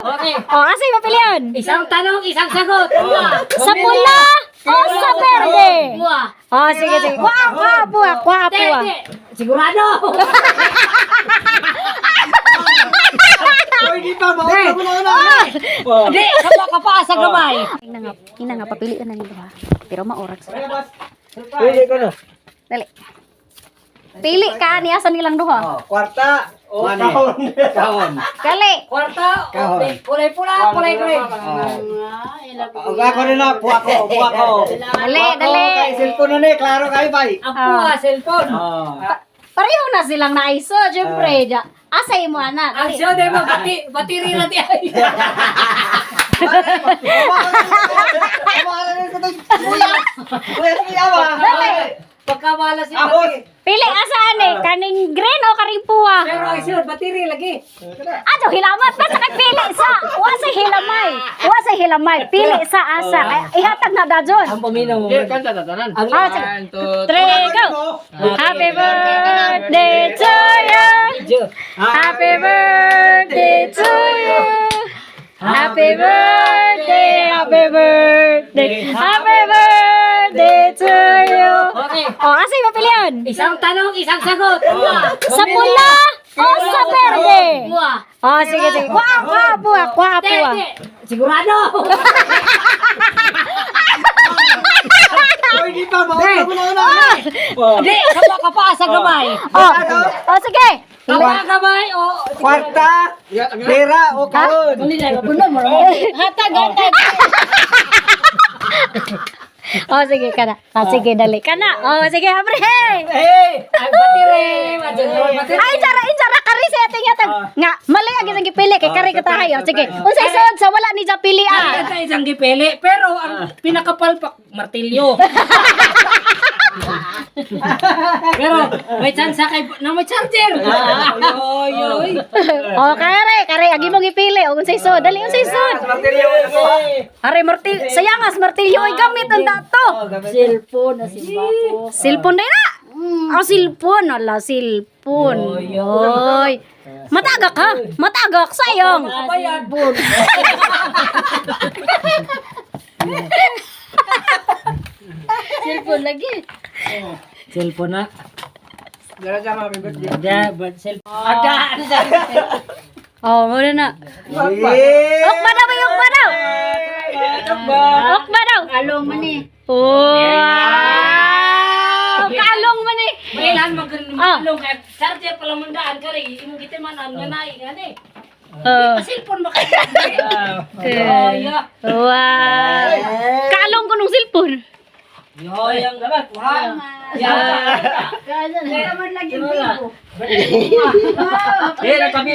Okay. Oh, asa yung mapilian? Isang tanong, isang sagot. Sa pula o sa verde? Buwa. Oh, sige, sige. Kwa. Sigurado. Hindi pa, mauta ko na. Hindi, kapa ka sa gamay. Ina nga, papilian na nito ha. Pero maoras. Pili ko na. Dali. Pili ka, niyasan nilang duha. Kwarta. Mani. Kahon. Kali. Kwarta. Kahon. Kulay pula, kulay green. Ako rin na, buwa ko. Dali. Kay cellphone na ni, klaro kayo bay. Ang puwa, cellphone. Pareho na silang naiso, syempre. Asay mo, anak. Ang siya, di ba, batiri na di ay. Pagkawala si batiri. Pili, asaan eh? Kaning green o karing puwa? Pero ay siya, batiri lagi. Ato, hilamat. Basta kay pili sa. Wa sa hilamay. Pili sa asa. Ay, ihatag na dajon. Ang paminaw mo. Kanta tatanan. Oh, sige. 3, go. Happy birthday to you. Happy birthday to you. Happy birthday, happy birthday, happy birthday to you. Okay. Oh, asa yung mapilian? Isang tanong, isang sagot. Sa pula o sa verde? Buwa. Oh, sige, sige. Kwa. Sigurado. Hindi pa, mauta ko na. Hindi, kapa sa gamay. Oh, sige. Kapa gamay o... Kwarta. Pera o kahon. Hatag. Oh, sige, kana. Oh, sige, dali. Kana. Oh, sige, abre. Hey! Ang batiri. Ay, injara kari sa ating yatag. Nga, mali ang isang gipili kay kari katahay. Oh, sige. Unsay sud sa wala ni sa pilian. Ito isang gipili, pero ang pinakapalpak, martilyo. Pero may chance kay na may charger. Oy. Oh, kari agi mo gipili. O unsay sud? Dali unsay sud. Are martilyo. Sayangas martilyo ay gamit ang dato. Cellphone na si Bapo. Cellphone din na. Oh, cellphone. Ala, cellphone. Oy. Matagak sayang. Bayad po. Cellphone lagi. Cellphone na. Dala sa mga bibit. Ada, but cellphone. Ada. Oh, muna na. Eh. Ok ba daw? Ok ba daw? Along man eh. Wow! Kalong man eh. Mailan along kay charger pala mundaan kari imong kita man ang nanay ngani. Cellphone ba kayo? Oh, yeah. Wow! Kalong ko nung cellphone. Yo, yang dapat. Wah. Ya. Kaya naman lagi Eh, nagkabi